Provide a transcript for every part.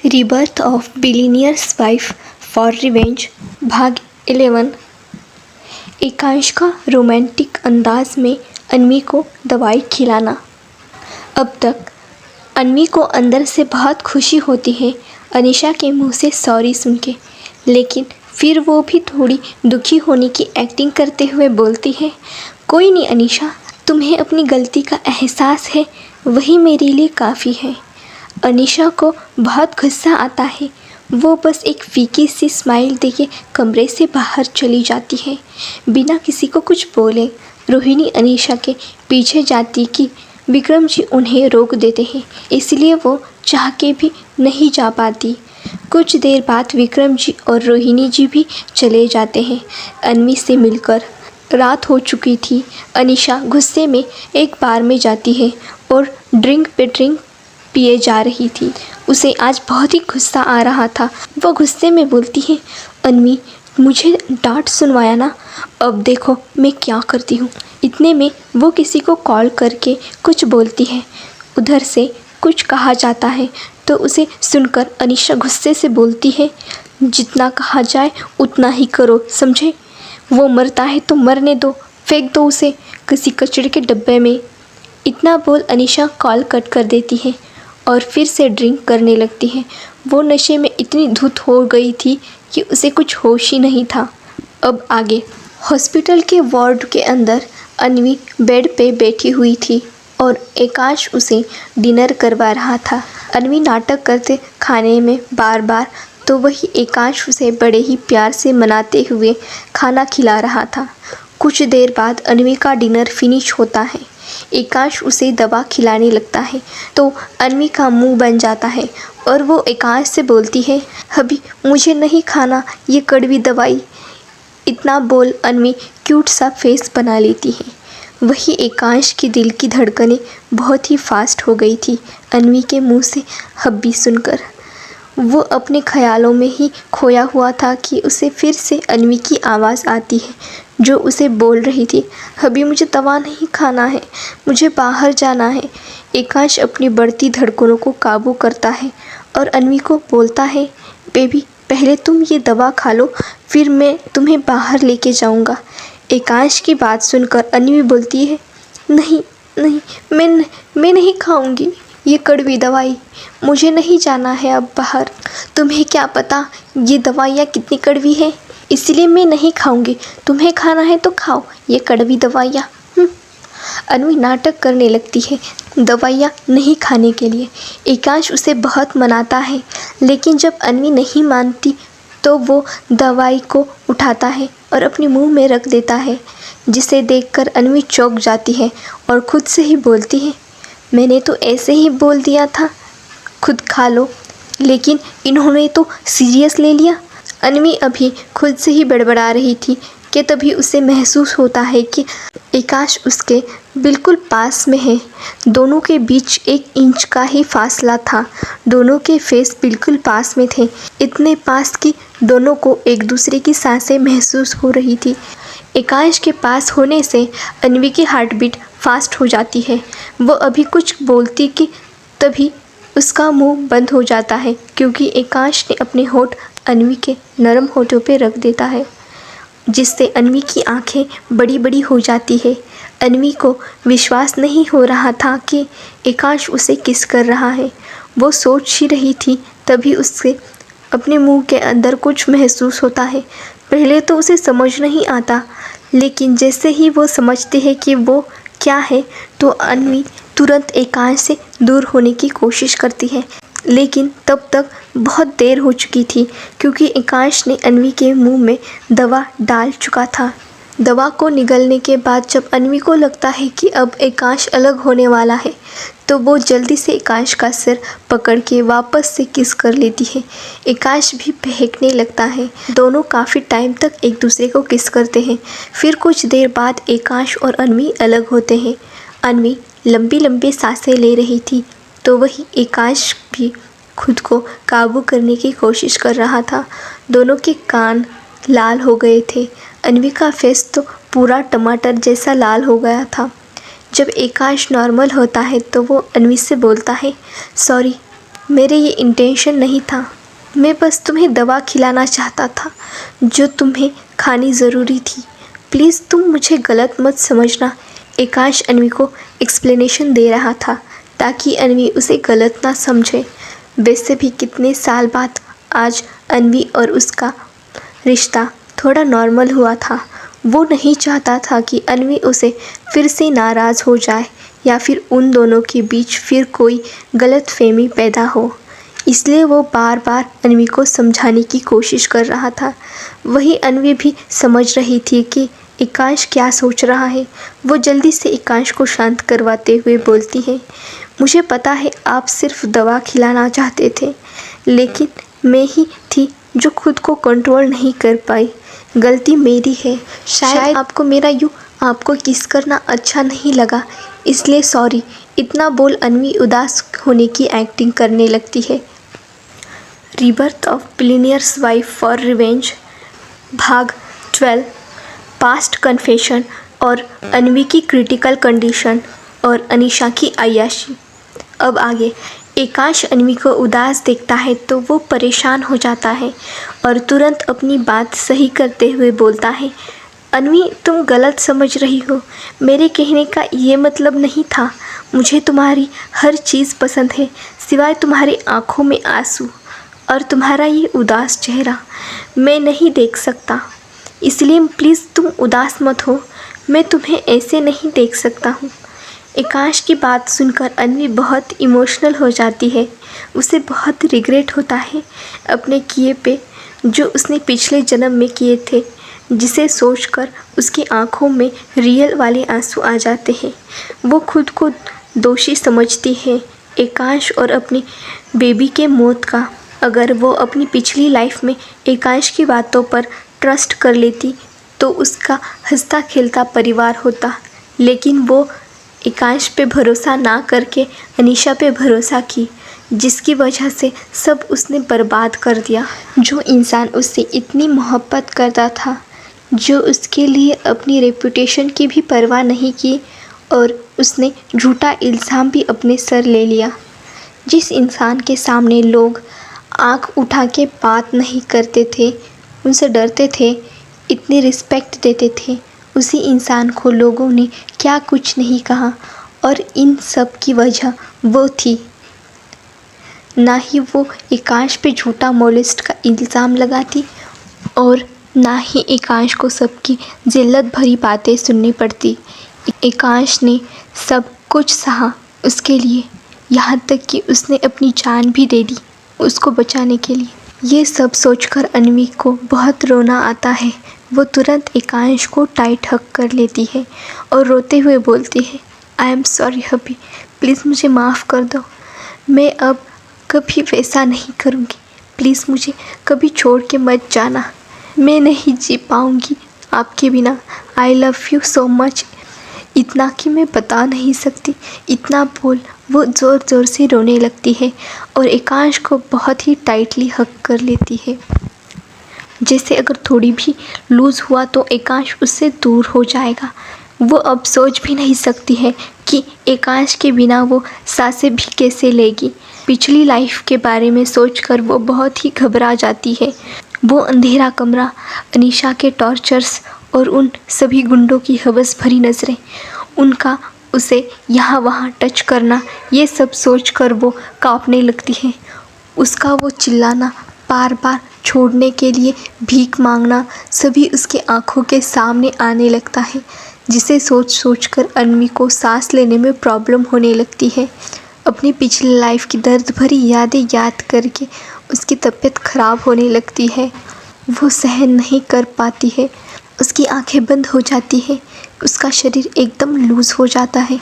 Rebirth of billionaires wife for revenge भाग 11। एकांश का romantic अंदाज में अन्वी को दवाई खिलाना। अब तक अन्वी को अंदर से बहुत खुशी होती है अनीशा के मुंह से सॉरी सुन के, लेकिन फिर वो भी थोड़ी दुखी होने की एक्टिंग करते हुए बोलती है, कोई नहीं अनीशा, तुम्हें अपनी गलती का एहसास है, वही मेरे लिए काफ़ी है। अनीशा को बहुत गुस्सा आता है। वो बस एक फीकी सी स्माइल देके कमरे से बाहर चली जाती है बिना किसी को कुछ बोले। रोहिणी अनीशा के पीछे जाती कि विक्रम जी उन्हें रोक देते हैं, इसलिए वो चाह के भी नहीं जा पाती। कुछ देर बाद विक्रम जी और रोहिणी जी भी चले जाते हैं अन्वी से मिलकर। रात हो चुकी थी। अनीशा गुस्से में एक बार में जाती है और ड्रिंक पे ड्रिंक पिए जा रही थी। उसे आज बहुत ही गुस्सा आ रहा था। वो गुस्से में बोलती है, अन्वी मुझे डांट सुनवाया ना, अब देखो मैं क्या करती हूँ। इतने में वो किसी को कॉल करके कुछ बोलती है। उधर से कुछ कहा जाता है तो उसे सुनकर अनीशा गुस्से से बोलती है, जितना कहा जाए उतना ही करो, समझे। वो मरता है तो मरने दो, फेंक दो उसे किसी कचरे के डब्बे में। इतना बोल अनीशा कॉल कट कर देती है और फिर से ड्रिंक करने लगती है। वो नशे में इतनी धुत हो गई थी कि उसे कुछ होश ही नहीं था। अब आगे। हॉस्पिटल के वार्ड के अंदर अन्वी बेड पे बैठी हुई थी और एकांश उसे डिनर करवा रहा था। अन्वी नाटक करते खाने में बार बार, तो वही एकांश उसे बड़े ही प्यार से मनाते हुए खाना खिला रहा था। कुछ देर बाद अन्वी का डिनर फिनिश होता है। एकांश उसे दवा खिलाने लगता है तो अन्वी का मुंह बन जाता है और वो एकांश से बोलती है, अभी मुझे नहीं खाना ये कड़वी दवाई। इतना बोल अन्वी क्यूट सा फेस बना लेती है। वही एकांश के दिल की धड़कनें बहुत ही फास्ट हो गई थी अन्वी के मुंह से हब्बी सुनकर। वो अपने ख्यालों में ही खोया हुआ था कि उसे फिर से अन्वी की आवाज़ आती है जो उसे बोल रही थी, अभी मुझे दवा नहीं खाना है, मुझे बाहर जाना है। एकांश अपनी बढ़ती धड़कनों को काबू करता है और अन्वी को बोलता है, बेबी पहले तुम ये दवा खा लो, फिर मैं तुम्हें बाहर लेके जाऊंगा। एकांश की बात सुनकर अन्वी बोलती है, नहीं नहीं, मैं नहीं खाऊंगी ये कड़वी दवाई, मुझे नहीं जाना है अब बाहर। तुम्हें क्या पता ये दवाइयाँ कितनी कड़वी है, इसलिए मैं नहीं खाऊंगी। तुम्हें खाना है तो खाओ ये कड़वी दवाइयाँ। अन्वी नाटक करने लगती है दवाइयाँ नहीं खाने के लिए। एकांश उसे बहुत मनाता है, लेकिन जब अन्वी नहीं मानती तो वो दवाई को उठाता है और अपने मुंह में रख देता है, जिसे देखकर अन्वी चौंक जाती है और खुद से ही बोलती है, मैंने तो ऐसे ही बोल दिया था खुद खा लो, लेकिन इन्होंने तो सीरियस ले लिया। अन्वी अभी खुद से ही बड़बड़ा रही थी कि तभी उसे महसूस होता है कि एकांश उसके बिल्कुल पास में है। दोनों के बीच 1 इंच का ही फासला था। दोनों के फेस बिल्कुल पास में थे, इतने पास कि दोनों को एक दूसरे की सांसें महसूस हो रही थी। एकांश के पास होने से अन्वी की हार्ट बीट फास्ट हो जाती है। वो अभी कुछ बोलती कि तभी उसका मुंह बंद हो जाता है, क्योंकि एकांश ने अपने होठ अन्वी के नरम होठों पे रख देता है, जिससे अन्वी की आंखें बड़ी बड़ी हो जाती है। अन्वी को विश्वास नहीं हो रहा था कि एकांश उसे किस कर रहा है। वो सोच ही रही थी, तभी उससे अपने मुंह के अंदर कुछ महसूस होता है। पहले तो उसे समझ नहीं आता, लेकिन जैसे ही वो समझते हैं कि वो क्या है तो अन्वी तुरंत एकांश से दूर होने की कोशिश करती है, लेकिन तब तक बहुत देर हो चुकी थी, क्योंकि एकांश ने अन्वी के मुंह में दवा डाल चुका था। दवा को निगलने के बाद जब अन्वी को लगता है कि अब एकांश अलग होने वाला है, तो वो जल्दी से एकांश का सिर पकड़ के वापस से किस कर लेती है। एकांश भी बहकने लगता है। दोनों काफ़ी टाइम तक एक दूसरे को किस करते हैं। फिर कुछ देर बाद एकांश और अन्वी अलग होते हैं। अन्वी लंबी लंबी सांसें ले रही थी, तो वही एकांश भी खुद को काबू करने की कोशिश कर रहा था। दोनों के कान लाल हो गए थे। अन्वी का फेस तो पूरा टमाटर जैसा लाल हो गया था। जब एकांश नॉर्मल होता है तो वो अन्वी से बोलता है, सॉरी मेरे ये इंटेंशन नहीं था। मैं बस तुम्हें दवा खिलाना चाहता था जो तुम्हें खानी ज़रूरी थी। प्लीज़ तुम मुझे गलत मत समझना। एकांश अन्वी को एक्सप्लेनेशन दे रहा था ताकि अन्वी उसे गलत ना समझे। वैसे भी कितने साल बाद आज अन्वी और उसका रिश्ता थोड़ा नॉर्मल हुआ था। वो नहीं चाहता था कि अन्वी उसे फिर से नाराज़ हो जाए या फिर उन दोनों के बीच फिर कोई गलतफहमी पैदा हो। इसलिए वो बार बार अन्वी को समझाने की कोशिश कर रहा था। वही अन्वी भी समझ रही थी कि एकांश क्या सोच रहा है। वो जल्दी से एकांश को शांत करवाते हुए बोलती है, मुझे पता है आप सिर्फ दवा खिलाना चाहते थे, लेकिन मैं ही थी जो खुद को कंट्रोल नहीं कर पाई। गलती मेरी है। शायद आपको मेरा यूँ आपको किस करना अच्छा नहीं लगा, इसलिए सॉरी। इतना बोल अन्वी उदास होने की एक्टिंग करने लगती है। Rebirth of billionaires wife for revenge भाग 12 पास्ट कन्फेशन और अन्वी की क्रिटिकल कंडीशन और अनीशा की अय्याशी। अब आगे एकांश अन्वी को उदास देखता है तो वो परेशान हो जाता है और तुरंत अपनी बात सही करते हुए बोलता है, अन्वी तुम गलत समझ रही हो। मेरे कहने का ये मतलब नहीं था। मुझे तुम्हारी हर चीज़ पसंद है सिवाय तुम्हारी आँखों में आंसू और तुम्हारा ये उदास चेहरा मैं नहीं देख सकता। इसलिए प्लीज़ तुम उदास मत हो। मैं तुम्हें ऐसे नहीं देख सकता हूँ। एकांश की बात सुनकर अन्वी बहुत इमोशनल हो जाती है। उसे बहुत रिग्रेट होता है अपने किए पे जो उसने पिछले जन्म में किए थे, जिसे सोचकर उसकी आंखों में रियल वाले आंसू आ जाते हैं। वो खुद को दोषी समझती है एकांश और अपनी बेबी के मौत का। अगर वो अपनी पिछली लाइफ में एकांश की बातों पर ट्रस्ट कर लेती तो उसका हंसता खेलता परिवार होता, लेकिन वो एकांश पे भरोसा ना करके अनीशा पे भरोसा की, जिसकी वजह से सब उसने बर्बाद कर दिया। जो इंसान उससे इतनी मोहब्बत करता था, जो उसके लिए अपनी रेपुटेशन की भी परवाह नहीं की, और उसने झूठा इल्ज़ाम भी अपने सर ले लिया। जिस इंसान के सामने लोग आँख उठा के बात नहीं करते थे, उनसे डरते थे, इतनी रिस्पेक्ट देते थे, उसी इंसान को लोगों ने क्या कुछ नहीं कहा, और इन सब की वजह वो थी। ना ही वो एकांश पे झूठा मोलेस्ट का इल्ज़ाम लगाती और ना ही एकांश को सबकी जिल्लत भरी बातें सुननी पड़ती। एकांश ने सब कुछ सहा उसके लिए, यहाँ तक कि उसने अपनी जान भी दे दी उसको बचाने के लिए। ये सब सोचकर अन्वी को बहुत रोना आता है। वो तुरंत एकांश को टाइट हक कर लेती है और रोते हुए बोलती है, I am sorry hubby, please मुझे माफ़ कर दो। मैं अब कभी वैसा नहीं करूँगी। प्लीज़ मुझे कभी छोड़ के मत जाना। मैं नहीं जी पाऊँगी आपके बिना। I love you so much, इतना कि मैं बता नहीं सकती। इतना बोल वो ज़ोर ज़ोर से रोने लगती है और एकांश को बहुत ही टाइटली हक कर लेती है। जैसे अगर थोड़ी भी लूज़ हुआ तो एकांश उससे दूर हो जाएगा। वो अब सोच भी नहीं सकती है कि एकांश के बिना वो सांसें भी कैसे लेगी। पिछली लाइफ के बारे में सोचकर वो बहुत ही घबरा जाती है। वो अंधेरा कमरा, अनीशा के टॉर्चर्स और उन सभी गुंडों की हवस भरी नज़रें, उनका उसे यहाँ वहाँ टच करना, ये सब सोचकर वो कांपने लगती है। उसका वो चिल्लाना, बार बार छोड़ने के लिए भीख मांगना, सभी उसके आंखों के सामने आने लगता है, जिसे सोच सोचकर अन्वी को सांस लेने में प्रॉब्लम होने लगती है। अपनी पिछली लाइफ की दर्द भरी यादें याद करके उसकी तबीयत ख़राब होने लगती है। वो सहन नहीं कर पाती है। उसकी आंखें बंद हो जाती है, उसका शरीर एकदम लूज़ हो जाता है।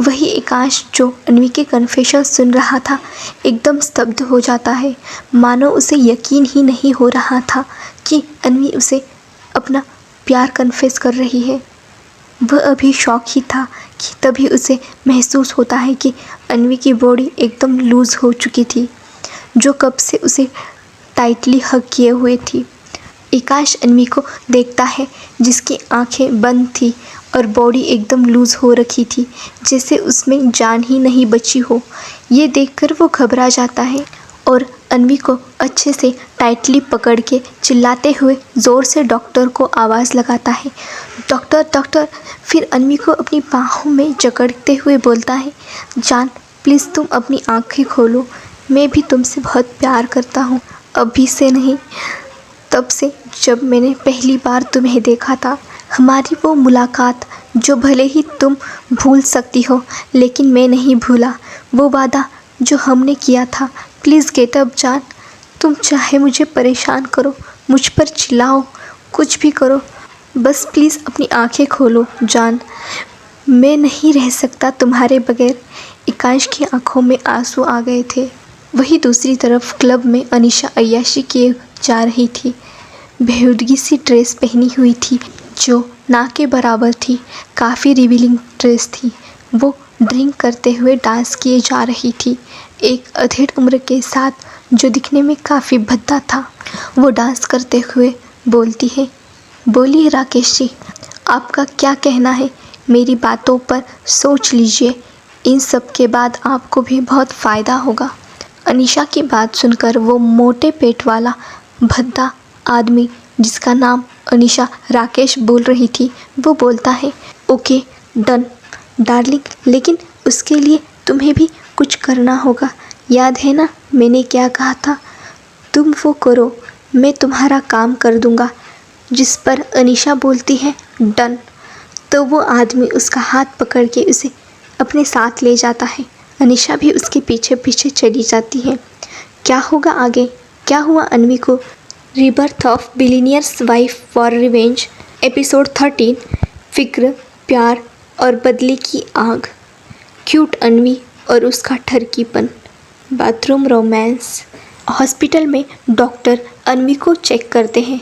वही एकांश जो अन्वी के कन्फेशन सुन रहा था एकदम स्तब्ध हो जाता है, मानो उसे यकीन ही नहीं हो रहा था कि अन्वी उसे अपना प्यार कन्फेस कर रही है। वह अभी शॉक ही था कि तभी उसे महसूस होता है कि अन्वी की बॉडी एकदम लूज़ हो चुकी थी, जो कब से उसे टाइटली हग किए हुए थी। एकांश अन्वी को देखता है जिसकी आंखें बंद थी और बॉडी एकदम लूज़ हो रखी थी, जैसे उसमें जान ही नहीं बची हो। ये देखकर वो घबरा जाता है और अन्वी को अच्छे से टाइटली पकड़ के चिल्लाते हुए ज़ोर से डॉक्टर को आवाज़ लगाता है, डॉक्टर डॉक्टर। फिर अन्वी को अपनी बाहों में जकड़ते हुए बोलता है, जान प्लीज़ तुम अपनी आँखें खोलो, मैं भी तुमसे बहुत प्यार करता हूँ। अभी से नहीं, तब से जब मैंने पहली बार तुम्हें देखा था। हमारी वो मुलाकात जो भले ही तुम भूल सकती हो, लेकिन मैं नहीं भूला। वो वादा जो हमने किया था। प्लीज़ गेट अप जान। तुम चाहे मुझे परेशान करो, मुझ पर चिल्लाओ, कुछ भी करो, बस प्लीज़ अपनी आंखें खोलो जान। मैं नहीं रह सकता तुम्हारे बगैर। एकांश की आंखों में आंसू आ गए थे। वहीं दूसरी तरफ क्लब में अनीशा अय्याशी किए जा रही थी। बेहुदगी सी ड्रेस पहनी हुई थी जो ना के बराबर थी। काफ़ी रिवीलिंग ड्रेस थी। वो ड्रिंक करते हुए डांस किए जा रही थी, एक अधेड़ उम्र के साथ जो दिखने में काफ़ी भद्दा था। वो डांस करते हुए बोलती है, बोलिए राकेश जी, आपका क्या कहना है? मेरी बातों पर सोच लीजिए, इन सब के बाद आपको भी बहुत फ़ायदा होगा। अनीशा की बात सुनकर वो मोटे पेट वाला भद्दा आदमी, जिसका नाम अनीशा राकेश बोल रही थी, वो बोलता है, ओके डन डार्लिंग, लेकिन उसके लिए तुम्हें भी कुछ करना होगा। याद है ना मैंने क्या कहा था? तुम वो करो, मैं तुम्हारा काम कर दूंगा। जिस पर अनीशा बोलती है, डन। तो वो आदमी उसका हाथ पकड़ के उसे अपने साथ ले जाता है। अनीशा भी उसके पीछे पीछे चली जाती है। क्या होगा आगे? क्या हुआ अन्वी को? Rebirth of billionaires wife for revenge, episode 13, फिक्र, प्यार और बदले की आग। क्यूट अन्वी और उसका ठरकीपन। Bathroom romance. हॉस्पिटल में डॉक्टर अन्वी को चेक करते हैं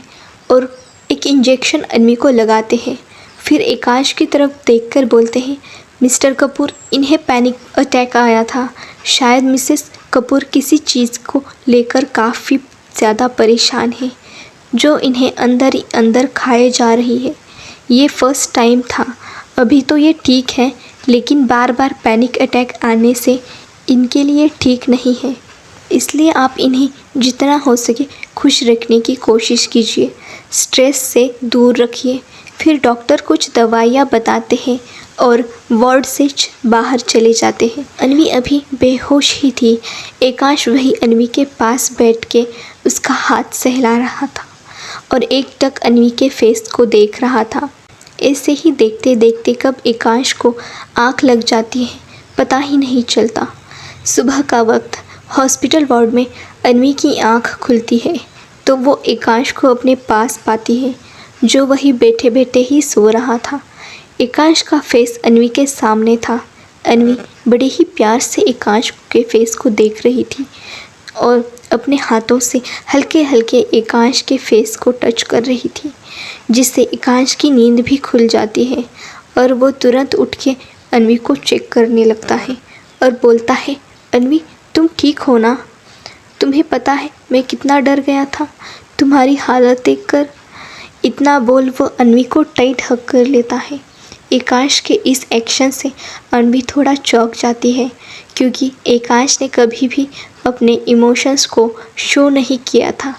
और एक इंजेक्शन अन्वी को लगाते हैं। फिर एकांश की तरफ देखकर बोलते हैं, मिस्टर कपूर, इन्हें पैनिक अटैक आया था। शायद मिसेस कपूर किसी चीज़ को लेकर काफ़ी ज़्यादा परेशान है, जो इन्हें अंदर ही अंदर खाए जा रही है। ये फर्स्ट टाइम था। अभी तो ये ठीक है, लेकिन बार बार पैनिक अटैक आने से इनके लिए ठीक नहीं है। इसलिए आप इन्हें जितना हो सके खुश रखने की कोशिश कीजिए, स्ट्रेस से दूर रखिए। फिर डॉक्टर कुछ दवाइयाँ बताते हैं और वार्ड से बाहर चले जाते हैं। अन्वी अभी बेहोश ही थी। एकांश वही अन्वी के पास बैठ के उसका हाथ सहला रहा था और एकटक अन्वी के फेस को देख रहा था। ऐसे ही देखते देखते कब एकांश को आँख लग जाती है पता ही नहीं चलता। सुबह का वक्त। हॉस्पिटल वार्ड में अन्वी की आँख खुलती है तो वो एकांश को अपने पास पाती है, जो वही बैठे बैठे ही सो रहा था। एकांश का फेस अन्वी के सामने था। अन्वी बड़े ही प्यार से एकांश के फेस को देख रही थी और अपने हाथों से हल्के हल्के एकांश के फेस को टच कर रही थी, जिससे एकांश की नींद भी खुल जाती है और वो तुरंत उठ के अन्वी को चेक करने लगता है और बोलता है, अन्वी तुम ठीक हो ना? तुम्हें पता है मैं कितना डर गया था तुम्हारी हालत देखकर। इतना बोल वो अन्वी को टाइट हग कर लेता है। एकांश के इस एक्शन से अन्वी थोड़ा चौंक जाती है, क्योंकि एकांश ने कभी भी अपने इमोशंस को शो नहीं किया था।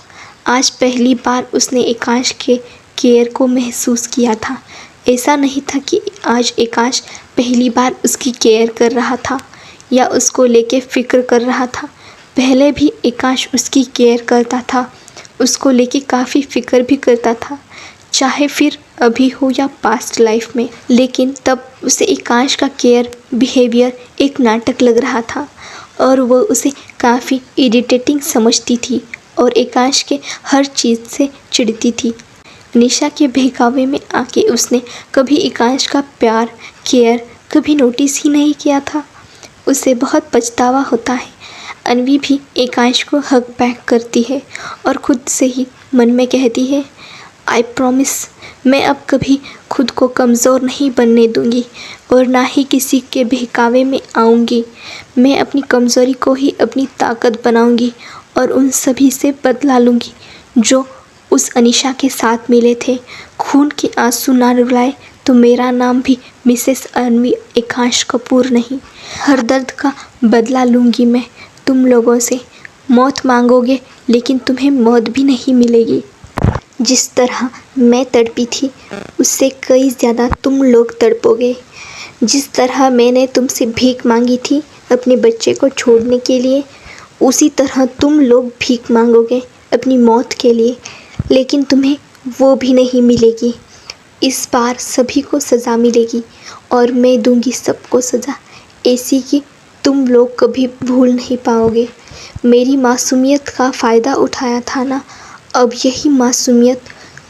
आज पहली बार उसने एकांश के केयर को महसूस किया था। ऐसा नहीं था कि आज एकांश पहली बार उसकी केयर कर रहा था या उसको लेके फ़िक्र कर रहा था। पहले भी एकांश उसकी केयर करता था, उसको लेके काफ़ी फ़िक्र भी करता था, चाहे फिर अभी हो या पास्ट लाइफ में। लेकिन तब उसे एकांश का केयर बिहेवियर एक नाटक लग रहा था और वो उसे काफ़ी इरिटेटिंग समझती थी और एकांश के हर चीज़ से चिढ़ती थी। निशा के बहकावे में आके उसने कभी एकांश का प्यार केयर कभी नोटिस ही नहीं किया था। उसे बहुत पछतावा होता है। अन्वी भी एकांश को हग बैक करती है और खुद से ही मन में कहती है, आई प्रॉमिस, मैं अब कभी खुद को कमज़ोर नहीं बनने दूंगी और ना ही किसी के बहकावे में आऊंगी। मैं अपनी कमज़ोरी को ही अपनी ताकत बनाऊंगी और उन सभी से बदला लूँगी जो उस अनीशा के साथ मिले थे। खून के आंसू ना रुलाए तो मेरा नाम भी मिसेस अनवी एकांश कपूर नहीं। हर दर्द का बदला लूँगी मैं तुम लोगों से। मौत मांगोगे लेकिन तुम्हें मौत भी नहीं मिलेगी। जिस तरह मैं तड़पी थी उससे कई ज़्यादा तुम लोग तड़पोगे। जिस तरह मैंने तुमसे भीख मांगी थी अपने बच्चे को छोड़ने के लिए, उसी तरह तुम लोग भीख मांगोगे अपनी मौत के लिए, लेकिन तुम्हें वो भी नहीं मिलेगी। इस बार सभी को सज़ा मिलेगी और मैं दूंगी सबको सज़ा ऐसी कि तुम लोग कभी भूल नहीं पाओगे। मेरी मासूमियत का फ़ायदा उठाया था ना, अब यही मासूमियत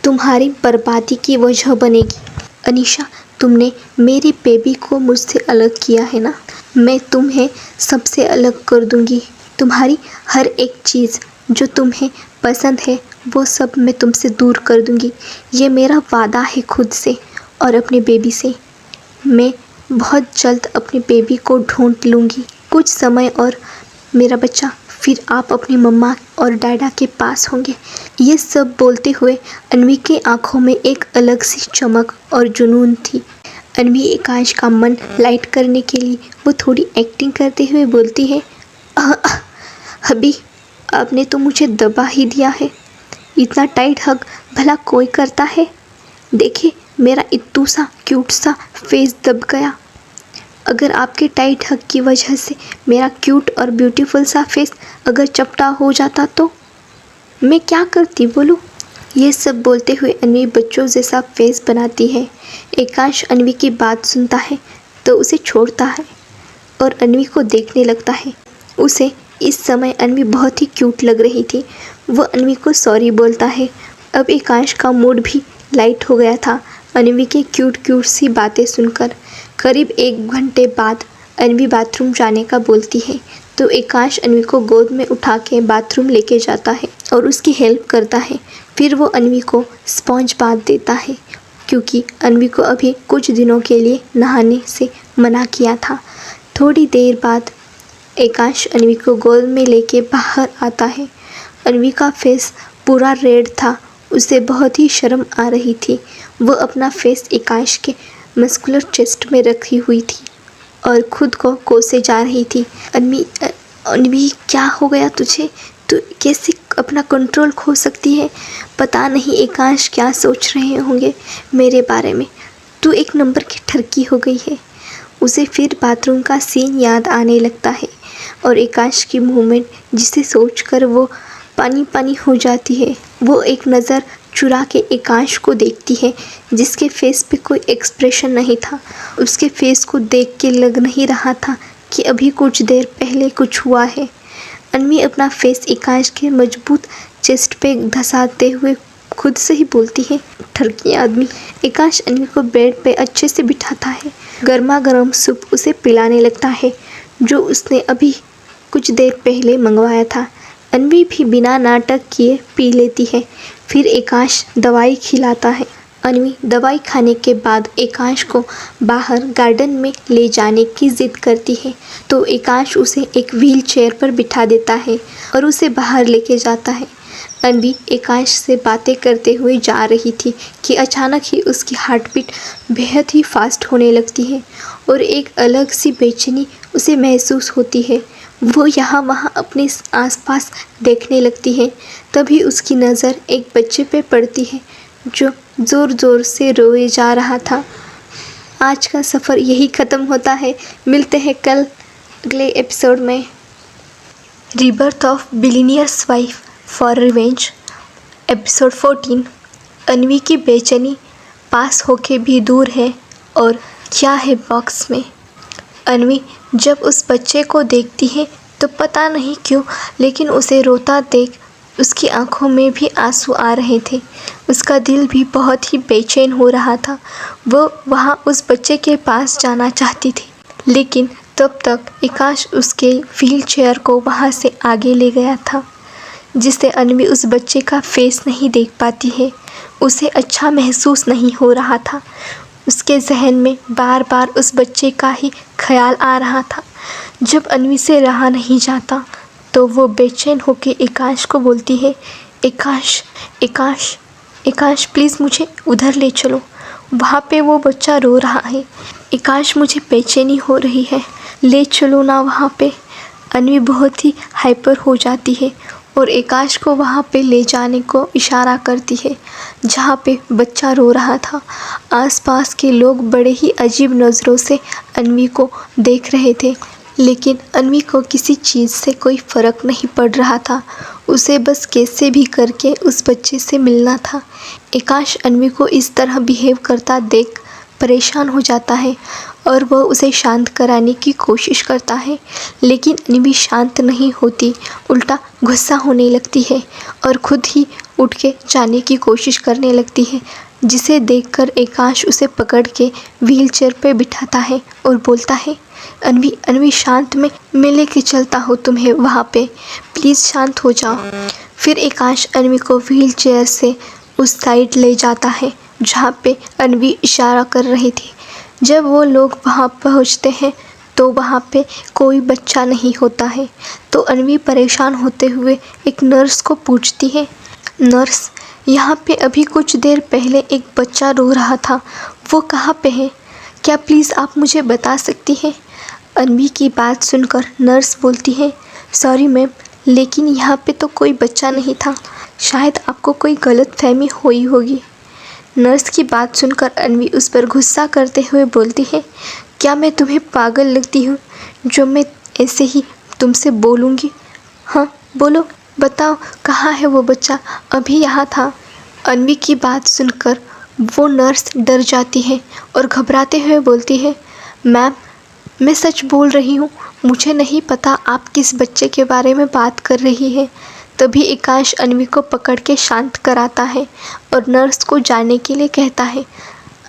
तुम्हारी बर्बादी की वजह बनेगी। अनीशा, तुमने मेरी बेबी को मुझसे अलग किया है ना, मैं तुम्हें सबसे अलग कर दूंगी। तुम्हारी हर एक चीज़ जो तुम्हें पसंद है वो सब मैं तुमसे दूर कर दूंगी। ये मेरा वादा है खुद से और अपने बेबी से। मैं बहुत जल्द अपने बेबी को ढूंढ लूँगी। कुछ समय और मेरा बच्चा, फिर आप अपनी मम्मा और डैडा के पास होंगे। ये सब बोलते हुए अनवी की आंखों में एक अलग सी चमक और जुनून थी। अनवी एकांश का मन लाइट करने के लिए वो थोड़ी एक्टिंग करते हुए बोलती है, अभी आपने तो मुझे दबा ही दिया है। इतना टाइट हग भला कोई करता है? देखिए मेरा इत्तू सा क्यूट सा फेस दब गया। अगर आपके टाइट हग की वजह से मेरा क्यूट और ब्यूटीफुल सा फेस अगर चपटा हो जाता तो मैं क्या करती बोलो। ये सब बोलते हुए अनवी बच्चों जैसा फेस बनाती है। एकांश अनवी की बात सुनता है तो उसे छोड़ता है और अनवी को देखने लगता है। उसे इस समय अनवी बहुत ही क्यूट लग रही थी। वो अनवी को सॉरी बोलता है। अब एकांश का मूड भी लाइट हो गया था अनवी की क्यूट क्यूट सी बातें सुनकर। करीब 1 घंटे बाद अनवी बाथरूम जाने का बोलती है तो एकांश अनवी को गोद में उठा के बाथरूम लेके जाता है और उसकी हेल्प करता है। फिर वो अनवी को स्पॉन्ज बाथ देता है क्योंकि अनवी को अभी कुछ दिनों के लिए नहाने से मना किया था। थोड़ी देर बाद एकांश अनवी को गोद में लेके बाहर आता है। अनवी का फेस पूरा रेड था, उसे बहुत ही शर्म आ रही थी। वो अपना फेस एकांश के मस्कुलर चेस्ट में रखी हुई थी और खुद को कोसे जा रही थी। अनवी क्या हो गया तुझे? तू कैसे अपना कंट्रोल खो सकती है? पता नहीं एकांश क्या सोच रहे होंगे मेरे बारे में। तू एक नंबर की ठरकी हो गई है। उसे फिर बाथरूम का सीन याद आने लगता है और एकांश की मूवमेंट जिसे सोचकर वो पानी पानी हो जाती है। वो एक नज़र चुरा के एकांश को देखती है जिसके फेस पे कोई एक्सप्रेशन नहीं था। उसके फेस को देख के लग नहीं रहा था कि अभी कुछ देर पहले कुछ हुआ है। अनवी अपना फेस एकांश के मजबूत चेस्ट पे धंसाते हुए खुद से ही बोलती है, ठरकी आदमी। एकांश अनवी को बेड पे अच्छे से बिठाता है। गर्मा गर्म सूप उसे पिलाने लगता है जो उसने अभी कुछ देर पहले मंगवाया था। अनवी भी बिना नाटक किए पी लेती है। फिर एकांश दवाई खिलाता है। अनवी दवाई खाने के बाद एकांश को बाहर गार्डन में ले जाने की ज़िद करती है तो एकांश उसे एक व्हील चेयर पर बिठा देता है और उसे बाहर लेके जाता है। अनवी एकांश से बातें करते हुए जा रही थी कि अचानक ही उसकी हार्ट बीट बेहद ही फास्ट होने लगती है और एक अलग सी बेचैनी उसे महसूस होती है। वो यहाँ वहाँ अपने आसपास देखने लगती है। तभी उसकी नज़र एक बच्चे पे पड़ती है जो ज़ोर ज़ोर से रोए जा रहा था। आज का सफ़र यही ख़त्म होता है। मिलते हैं कल अगले एपिसोड में। Rebirth of billionaires wife for revenge episode 14। अनवी की बेचैनी पास होके भी दूर है और क्या है बॉक्स में। अनवी जब उस बच्चे को देखती है तो पता नहीं क्यों लेकिन उसे रोता देख उसकी आंखों में भी आंसू आ रहे थे। उसका दिल भी बहुत ही बेचैन हो रहा था। वो वहाँ उस बच्चे के पास जाना चाहती थी लेकिन तब तक एकांश उसके व्हील चेयर को वहाँ से आगे ले गया था जिससे अनवी उस बच्चे का फेस नहीं देख पाती है। उसे अच्छा महसूस नहीं हो रहा था। उसके जहन में बार बार उस बच्चे का ही ख्याल आ रहा था। जब अनवी से रहा नहीं जाता तो वो बेचैन होकर एकांश को बोलती है, एकांश एकांश एकांश प्लीज़ मुझे उधर ले चलो, वहाँ पे वो बच्चा रो रहा है। एकांश मुझे बेचैनी हो रही है, ले चलो ना वहाँ पे। अन्वी बहुत ही हाइपर हो जाती है और एकांश को वहाँ पे ले जाने को इशारा करती है जहाँ पे बच्चा रो रहा था। आसपास के लोग बड़े ही अजीब नज़रों से अन्वी को देख रहे थे, लेकिन अन्वी को किसी चीज़ से कोई फ़र्क नहीं पड़ रहा था। उसे बस कैसे भी करके उस बच्चे से मिलना था। एकांश अन्वी को इस तरह बिहेव करता देख परेशान हो जाता है और वह उसे शांत कराने की कोशिश करता है, लेकिन अन्वी शांत नहीं होती, उल्टा गुस्सा होने लगती है और खुद ही उठ के जाने की कोशिश करने लगती है, जिसे देखकर एकांश उसे पकड़ के व्हीलचेयर पे बिठाता है और बोलता है, अन्वी अन्वी शांत, मैं लेके चलता हूँ तुम्हें वहाँ पे, प्लीज़ शांत हो जाओ। फिर एकांश अन्वी को व्हीलचेयर से उस साइड ले जाता है जहाँ पे अन्वी इशारा कर रही थी। जब वो लोग वहाँ पहुँचते हैं तो वहाँ पे कोई बच्चा नहीं होता है, तो अन्वी परेशान होते हुए एक नर्स को पूछती है, नर्स, यहाँ पे अभी कुछ देर पहले एक बच्चा रो रहा था, वो कहाँ पे है? क्या प्लीज़ आप मुझे बता सकती हैं? अन्वी की बात सुनकर नर्स बोलती है, सॉरी मैम, लेकिन यहाँ पे तो कोई बच्चा नहीं था, शायद आपको कोई गलतफहमी हुई होगी। नर्स की बात सुनकर अन्वी उस पर गुस्सा करते हुए बोलती है, क्या मैं तुम्हें पागल लगती हूँ जो मैं ऐसे ही तुमसे बोलूँगी? हाँ बोलो, बताओ कहाँ है वो बच्चा? अभी यहाँ था। अन्वी की बात सुनकर वो नर्स डर जाती है और घबराते हुए बोलती है, मैम मैं सच बोल रही हूँ, मुझे नहीं पता आप किस बच्चे के बारे में बात कर रही है। तभी एकांश अन्वी को पकड़ के शांत कराता है और नर्स को जाने के लिए कहता है।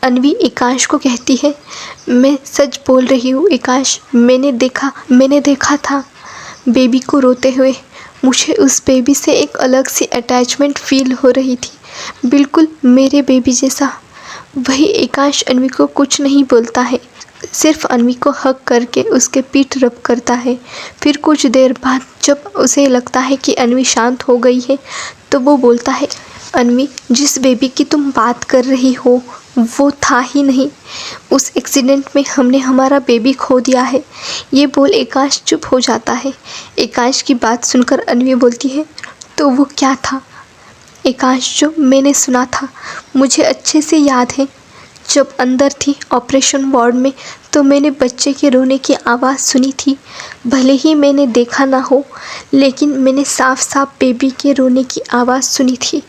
अन्वी एकांश को कहती है, मैं सच बोल रही हूँ एकांश, मैंने देखा था बेबी को रोते हुए। मुझे उस बेबी से एक अलग सी अटैचमेंट फील हो रही थी, बिल्कुल मेरे बेबी जैसा। वही एकांश अन्वी को कुछ नहीं बोलता है, सिर्फ अन्वी को हग करके उसके पीठ रब करता है। फिर कुछ देर बाद जब उसे लगता है कि अन्वी शांत हो गई है तो वो बोलता है, अन्वी जिस बेबी की तुम बात कर रही हो वो था ही नहीं, उस एक्सीडेंट में हमने हमारा बेबी खो दिया है। ये बोल एकांश चुप हो जाता है। एकांश की बात सुनकर अन्वी बोलती है, तो वो क्या था? एकांश, जो मैंने सुना था मुझे अच्छे से याद है। जब अंदर थी ऑपरेशन वार्ड में तो मैंने बच्चे के रोने की आवाज़ सुनी थी। भले ही मैंने देखा ना हो, लेकिन मैंने साफ साफ बेबी के रोने की आवाज़ सुनी थी।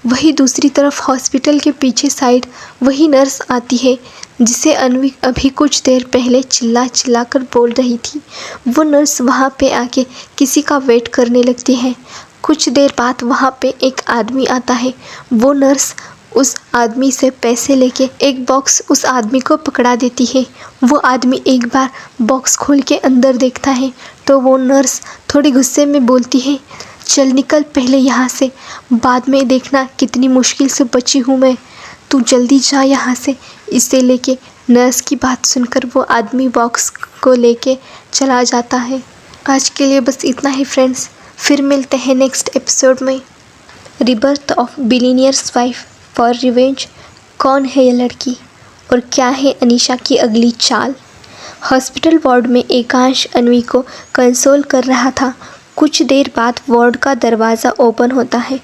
वही दूसरी तरफ हॉस्पिटल के पीछे साइड वही नर्स आती है जिसे अन्वी अभी कुछ देर पहले चिल्ला चिल्ला कर बोल रही थी। वो नर्स वहाँ पे आके किसी का वेट करने लगती है। कुछ देर बाद वहाँ पे एक आदमी आता है। वो नर्स उस आदमी से पैसे लेके एक बॉक्स उस आदमी को पकड़ा देती है। वो आदमी एक बार बॉक्स खोल के अंदर देखता है तो वो नर्स थोड़ी गुस्से में बोलती है, चल निकल पहले यहाँ से, बाद में देखना कितनी मुश्किल से बची हूँ मैं, तू जल्दी जा यहाँ से। इसे लेके नर्स की बात सुनकर वो आदमी बॉक्स को लेके चला जाता है। आज के लिए बस इतना ही फ्रेंड्स, फिर मिलते हैं नेक्स्ट एपिसोड में। Rebirth of billionaires wife for revenge. कौन है ये लड़की और क्या है अनीशा की अगली चाल? हॉस्पिटल वार्ड में एकांश अन्वी को कंसोल कर रहा था। कुछ देर बाद वार्ड का दरवाज़ा ओपन होता है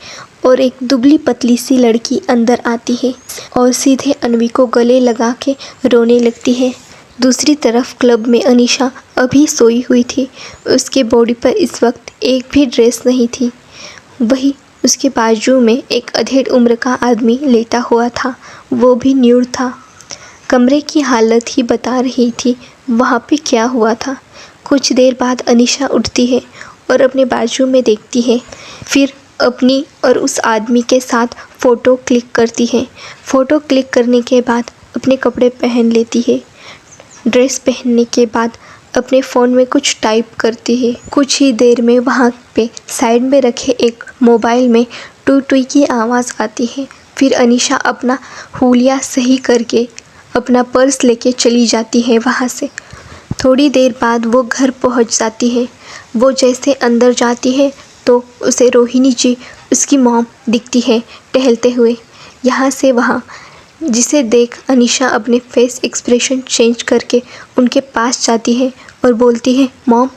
और एक दुबली पतली सी लड़की अंदर आती है और सीधे अन्वी को गले लगा के रोने लगती है। दूसरी तरफ क्लब में अनीशा अभी सोई हुई थी। उसके बॉडी पर इस वक्त एक भी ड्रेस नहीं थी। वही उसके बाजू में एक अधेड़ उम्र का आदमी लेटा हुआ था, वो भी न्यूड था। कमरे की हालत ही बता रही थी वहाँ पे क्या हुआ था। कुछ देर बाद अनीशा उठती है और अपने बाजू में देखती है, फिर अपनी और उस आदमी के साथ फ़ोटो क्लिक करती है। फ़ोटो क्लिक करने के बाद अपने कपड़े पहन लेती है। ड्रेस पहनने के बाद अपने फ़ोन में कुछ टाइप करती है। कुछ ही देर में वहाँ पे साइड में रखे एक मोबाइल में टू टू की आवाज़ आती है। फिर अनीशा अपना हुलिया सही करके अपना पर्स लेके चली जाती है वहाँ से। थोड़ी देर बाद वो घर पहुँच जाती है। वो जैसे अंदर जाती है तो उसे रोहिणी जी, उसकी मॉम दिखती है टहलते हुए। यहाँ से वहाँ जिसे देख अनीशा अपने फेस एक्सप्रेशन चेंज करके उनके पास जाती है और बोलती है, मॉम।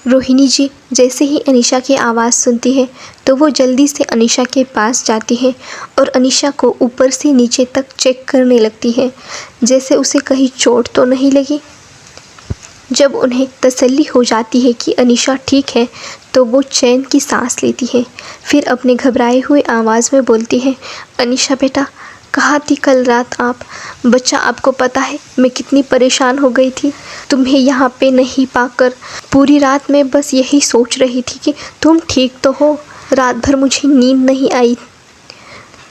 रोहिणी जी जैसे ही अनीशा की आवाज़ सुनती है तो वो जल्दी से अनीशा के पास जाती है और अनीशा को ऊपर से नीचे तक चेक करने लगती है, जैसे उसे कहीं चोट तो नहीं लगी। जब उन्हें तसल्ली हो जाती है कि अनीशा ठीक है तो वो चैन की सांस लेती है। फिर अपने घबराए हुए आवाज़ में बोलती है, अनीशा बेटा, कहाँ थी कल रात आप? बच्चा, आपको पता है मैं कितनी परेशान हो गई थी तुम्हें यहाँ पे नहीं पाकर। पूरी रात मैं बस यही सोच रही थी कि तुम ठीक तो हो। रात भर मुझे नींद नहीं आई।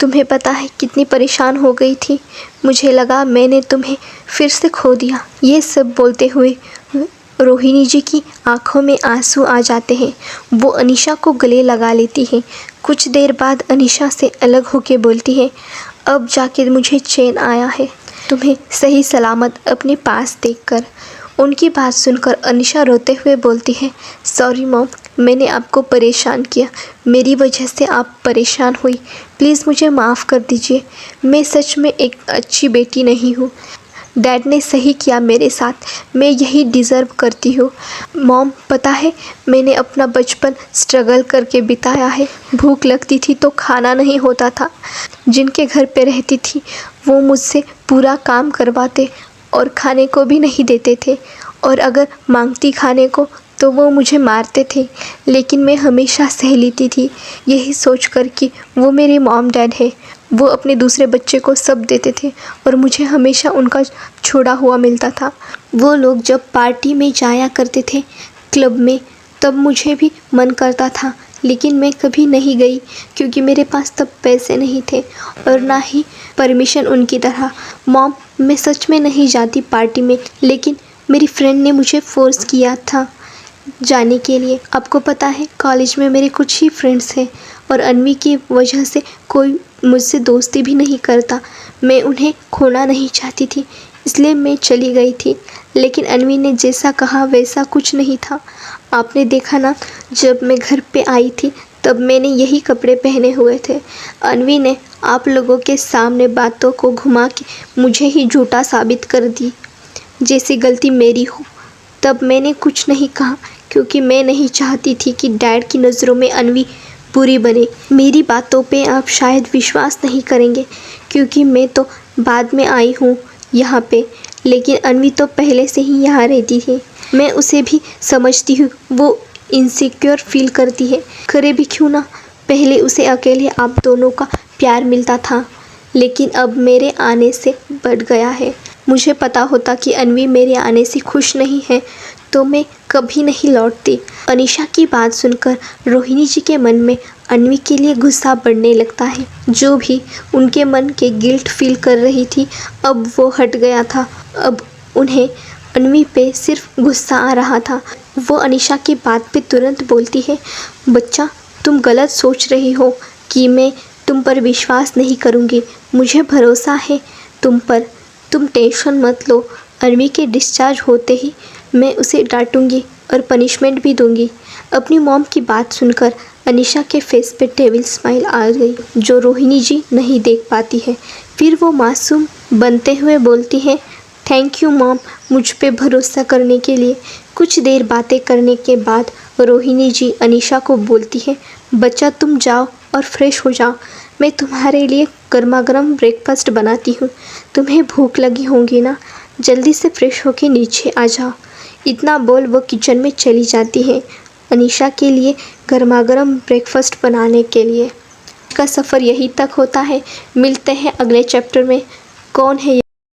तुम्हें पता है कितनी परेशान हो गई थी। मुझे लगा मैंने तुम्हें फिर से खो दिया। ये सब बोलते हुए रोहिणी जी की आंखों में आंसू आ जाते हैं। वो अनीशा को गले लगा लेती है। कुछ देर बाद अनीशा से अलग होकर बोलती है, अब जाके मुझे चैन आया है तुम्हें सही सलामत अपने पास देखकर। उनकी बात सुनकर अनीशा रोते हुए बोलती है, सॉरी मॉम, मैंने आपको परेशान किया। मेरी वजह से आप परेशान हुई। प्लीज़ मुझे माफ़ कर दीजिए। मैं सच में एक अच्छी बेटी नहीं हूँ। डैड ने सही किया मेरे साथ। मैं यही डिज़र्व करती हूँ। मॉम, पता है मैंने अपना बचपन स्ट्रगल करके बिताया है। भूख लगती थी तो खाना नहीं होता था। जिनके घर पे रहती थी वो मुझसे पूरा काम करवाते और खाने को भी नहीं देते थे, और अगर मांगती खाने को तो वो मुझे मारते थे। लेकिन मैं हमेशा सह लेती थी, यही सोचकर कि वो मेरे मॉम डैड है। वो अपने दूसरे बच्चे को सब देते थे और मुझे हमेशा उनका छोड़ा हुआ मिलता था। वो लोग जब पार्टी में जाया करते थे क्लब में, तब मुझे भी मन करता था, लेकिन मैं कभी नहीं गई क्योंकि मेरे पास तब पैसे नहीं थे और ना ही परमिशन उनकी तरह। मॉम, मैं सच में नहीं जाती पार्टी में, लेकिन मेरी फ्रेंड ने मुझे फोर्स किया था जाने के लिए। आपको पता है कॉलेज में मेरे कुछ ही फ्रेंड्स हैं और अन्वी की वजह से कोई मुझसे दोस्ती भी नहीं करता। मैं उन्हें खोना नहीं चाहती थी, इसलिए मैं चली गई थी। लेकिन अन्वी ने जैसा कहा वैसा कुछ नहीं था। आपने देखा ना, जब मैं घर पे आई थी तब मैंने यही कपड़े पहने हुए थे। अन्वी ने आप लोगों के सामने बातों को घुमा के मुझे ही झूठा साबित कर दी, जैसी गलती मेरी हो। तब मैंने कुछ नहीं कहा क्योंकि मैं नहीं चाहती थी कि डैड की नज़रों में अन्वी बुरी बने। मेरी बातों पे आप शायद विश्वास नहीं करेंगे क्योंकि मैं तो बाद में आई हूँ यहाँ पे, लेकिन अन्वी तो पहले से ही यहाँ रहती थी। मैं उसे भी समझती हूँ, वो इनसिक्योर फील करती है। करे भी क्यों ना, पहले उसे अकेले आप दोनों का प्यार मिलता था, लेकिन अब मेरे आने से बढ़ गया है। मुझे पता होता कि अन्वी मेरे आने से खुश नहीं है तो मैं कभी नहीं लौटती। अनीशा की बात सुनकर रोहिणी जी के मन में अन्वी के लिए गुस्सा बढ़ने लगता है। जो भी उनके मन के गिल्ट फील कर रही थी अब वो हट गया था। अब उन्हें अन्वी पे सिर्फ गुस्सा आ रहा था। वो अनीशा की बात पे तुरंत बोलती है, बच्चा, तुम गलत सोच रही हो कि मैं तुम पर विश्वास नहीं करूँगी। मुझे भरोसा है तुम पर। तुम टेंशन मत लो। अन्वी के डिस्चार्ज होते ही मैं उसे डांटूंगी और पनिशमेंट भी दूंगी। अपनी मॉम की बात सुनकर अनीशा के फेस पे डेविल स्माइल आ गई, जो रोहिणी जी नहीं देख पाती है। फिर वो मासूम बनते हुए बोलती है, थैंक यू मॉम, मुझ पे भरोसा करने के लिए। कुछ देर बातें करने के बाद रोहिणी जी अनीशा को बोलती है, बच्चा तुम जाओ और फ्रेश हो जाओ। मैं तुम्हारे लिए गर्मा गर्म ब्रेकफास्ट बनाती हूँ। तुम्हें भूख लगी होगी ना, जल्दी से फ्रेश होके नीचे आ जाओ। इतना बोल वो किचन में चली जाती है अनीशा के लिए गर्मा गर्म ब्रेकफास्ट बनाने के लिए। का सफ़र यहीं तक होता है। मिलते हैं अगले चैप्टर में। कौन है